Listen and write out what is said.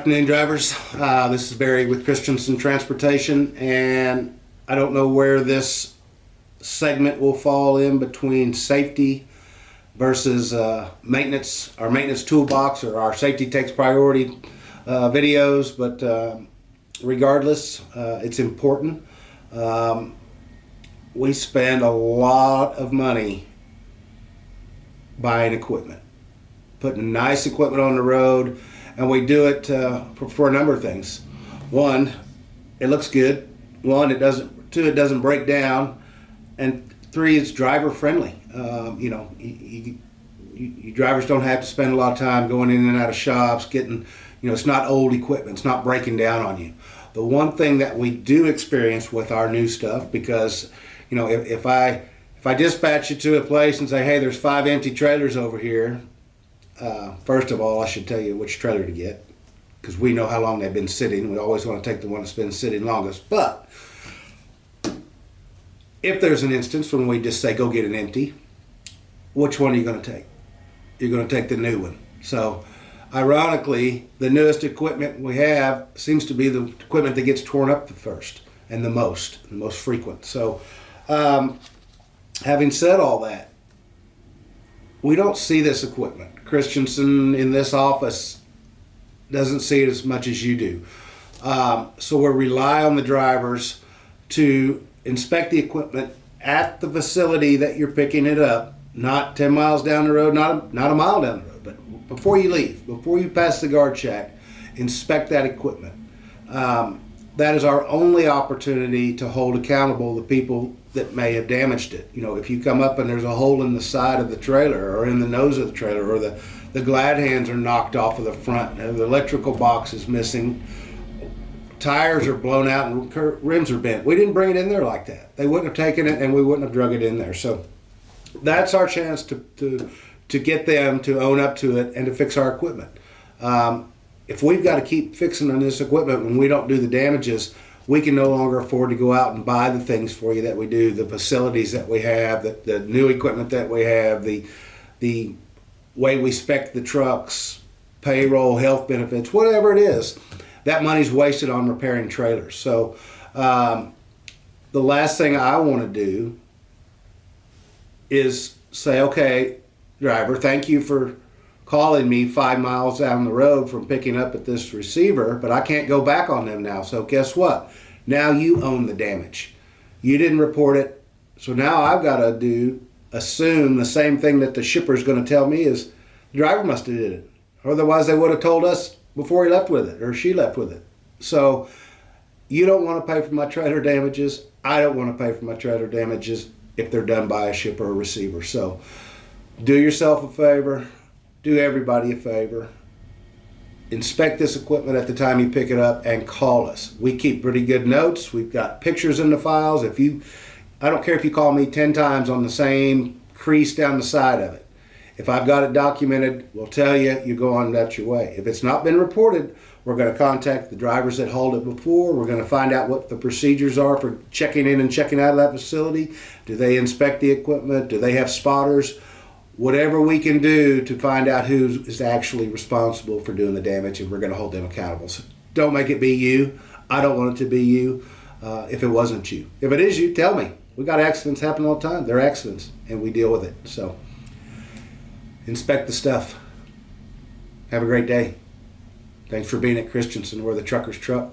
afternoon, drivers. This is Barry with Christenson Transportation, and I don't know where this segment will fall in between safety versus maintenance, our maintenance toolbox, or our safety takes priority videos, but regardless, it's important. We spend a lot of money buying equipment, putting nice equipment on the road, and we do it for a number of things. One, it looks good. One, it doesn't. Two, it doesn't break down, and three, it's driver friendly. You drivers don't have to spend a lot of time going in and out of shops getting. It's not old equipment. It's not breaking down on you. The one thing that we do experience with our new stuff, because if I dispatch you to a place and say, hey, there's 5 empty trailers over here. First of all, I should tell you which trailer to get, because we know how long they've been sitting. We always want to take the one that's been sitting longest. But if there's an instance when we just say, go get an empty, which one are you going to take? You're going to take the new one. So ironically, the newest equipment we have seems to be the equipment that gets torn up the first and the most frequent. So having said all that, we don't see this equipment. Christenson in this office doesn't see it as much as you do. So we rely on the drivers to inspect the equipment at the facility that you're picking it up, not 10 miles down the road, not a mile down the road, but before you leave, before you pass the guard check, inspect that equipment. That is our only opportunity to hold accountable the people that may have damaged it. If you come up and there's a hole in the side of the trailer or in the nose of the trailer, or the glad hands are knocked off of the front and the electrical box is missing, tires are blown out and rims are bent. We didn't bring it in there like that. They wouldn't have taken it and we wouldn't have drug it in there. So that's our chance to get them to own up to it and to fix our equipment. If we've got to keep fixing on this equipment when we don't do the damages, we can no longer afford to go out and buy the things for you that we do, the facilities that we have, the new equipment that we have, the way we spec the trucks, payroll, health benefits, whatever it is. That money's wasted on repairing trailers. So the last thing I want to do is say, okay, driver, thank you for calling me 5 miles down the road from picking up at this receiver, but I can't go back on them now. So guess what? Now you own the damage. You didn't report it. So now I've got to assume the same thing that the shipper's going to tell me is the driver must have did it. Otherwise they would have told us before he left with it or she left with it. So you don't want to pay for my trailer damages. I don't want to pay for my trailer damages if they're done by a shipper or receiver. So do yourself a favor. Do everybody a favor. Inspect this equipment at the time you pick it up and call us. We keep pretty good notes. We've got pictures in the files. I don't care if you call me 10 times on the same crease down the side of it. If I've got it documented, we'll tell you, you go on about your way. If it's not been reported, we're going to contact the drivers that hauled it before. We're going to find out what the procedures are for checking in and checking out of that facility. Do they inspect the equipment? Do they have spotters? Whatever we can do to find out who is actually responsible for doing the damage, and we're going to hold them accountable. So don't make it be you. I don't want it to be you if it wasn't you. If it is you, tell me. We got accidents happen all the time. They're accidents, and we deal with it. So inspect the stuff. Have a great day. Thanks for being at Christenson, where the truckers truck.